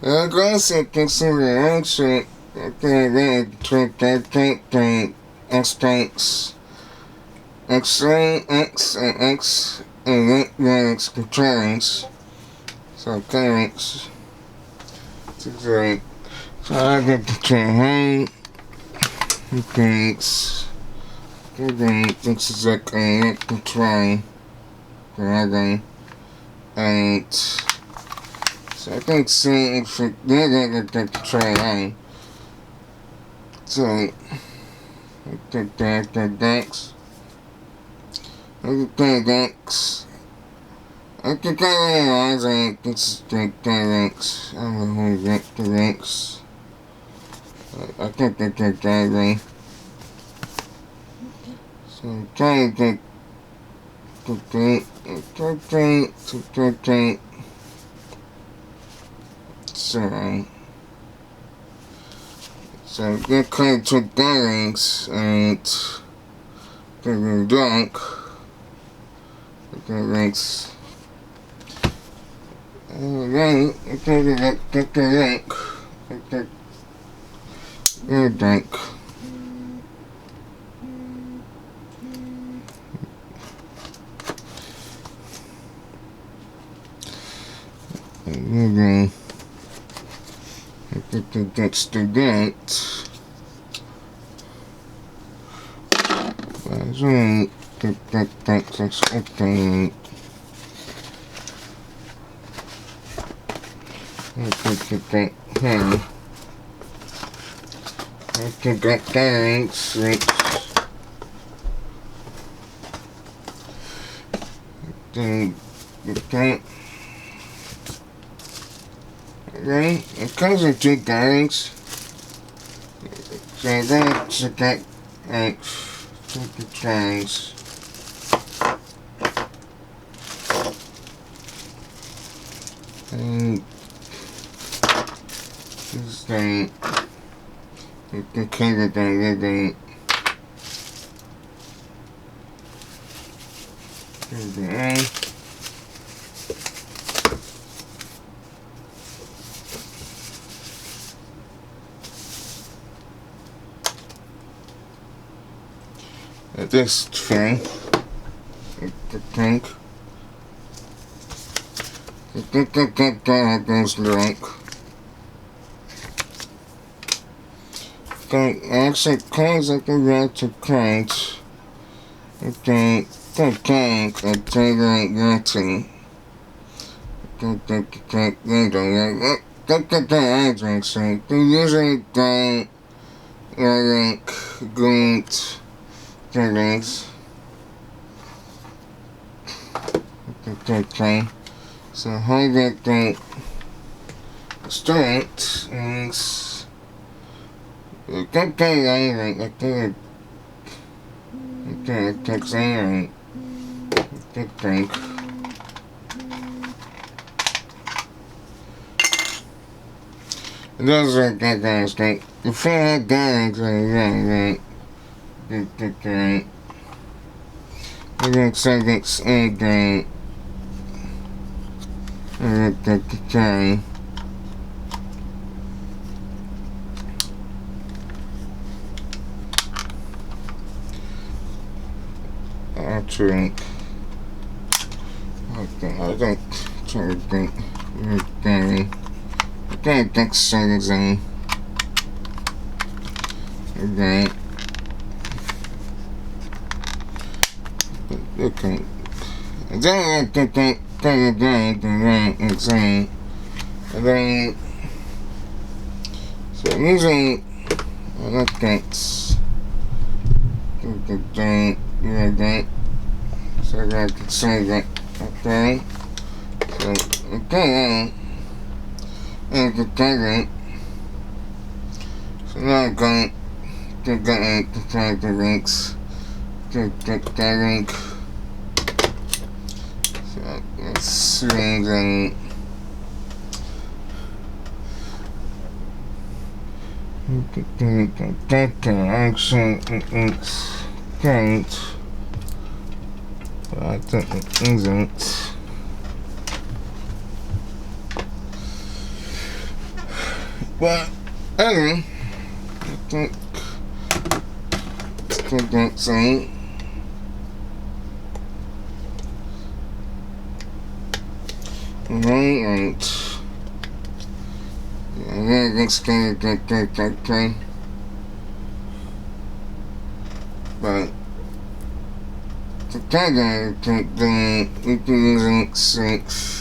Aggressive consideration extends X-ray X and X and X contains so carrots to drink. So I get to try thanks. This is like a try. And so I think see if it did try. So I think thanks. Thanks. I think I realize it's thanks. I don't know who get the thanks. I think that so I'm trying to so get kind of things and getting drunk. Okay, thanks. Alright, okay, get the link. Get the drink. Okay. That's the date. That's right. That's okay. Thanks. Okay. Right? It comes with two things. So that's okay. Like, two things. And this thing. The kind of thing. Okay. This thing, the tank, that goes like, actually cards like a red to cards, okay, the tank, a tailor getting, they usually don't, like, great. Things. Okay. So how that the straight is okay, it takes a okay. Those are good guys, like the fair guys are right. It looks like it's a day. Okay. I'll drink. Okay, I don't try to drink. Okay, that's citizen. Okay. Okay. Then insane. And then so usually I like that. So I can say that. Okay. So okay. And the target. So now I'm going to get to try the links. To get the link. So let's swing and action it's great. But I think it isn't. But anyway, I think that's it. Right. Yeah, that's kind of okay. But the tagline take the using 6.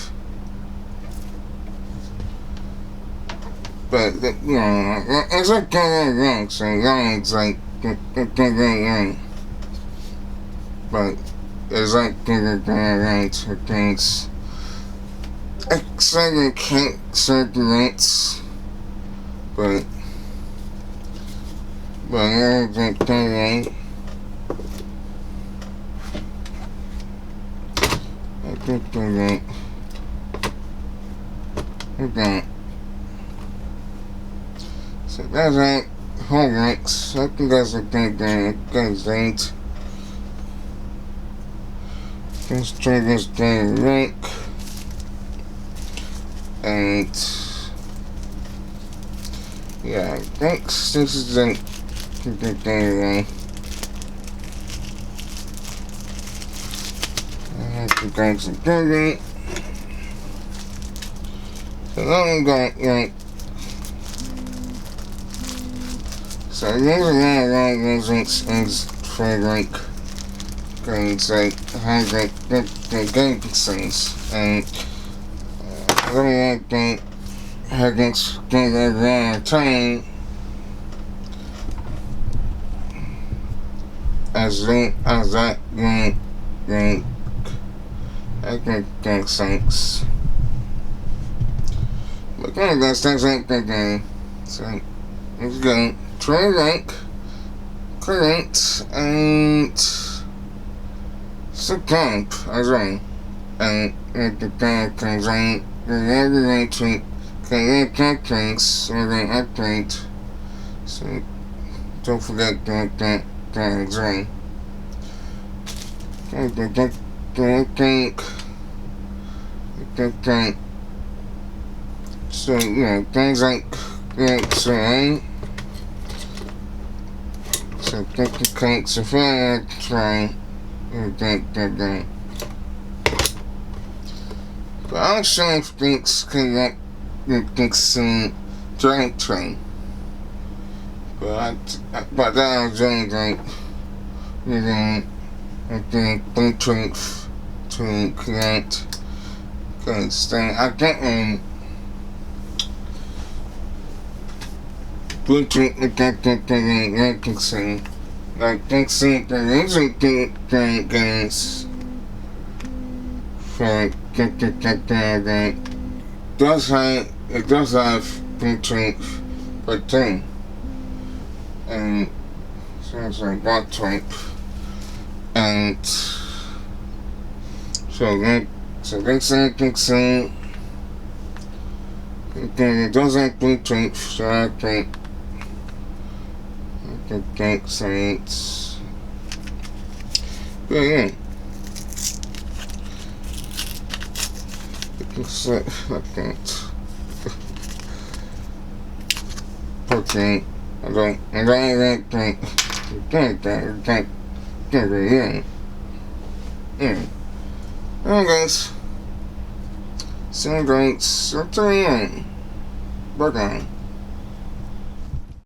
But you know, it's like kind of wrong. So it's like wrong. But it's like kind of right. Okay, it's exciting can't circulates. But yeah, that's right. I think they're right. Okay. So that's right. Homeworks. I think that's a good date. This triggers the rank. And yeah, thanks. This is a good day. I have to go to the so now we got like so there's a lot of results is for like grades like how the game pixels and I really like that how this get a lot of time as that like I think that's thanks. But yeah, that's like the game. So let's go. Try rank, correct, and subcomp as well. And the characters and the regulatory characters or the update. So don't forget that as well. So yeah, things like so so take the cakes if I try that. But I'll show if things correct things giant train. But that was really like using I think Bluetooth to connect because then I get Bluetooth connecting like things like the music games for that does have Bluetooth but then and so it's like that type and so they say it does have Bluetooth so I think the sites. But yeah. It looks like that. Okay. I don't like that. Yeah. Alright guys. So great. So bye bye.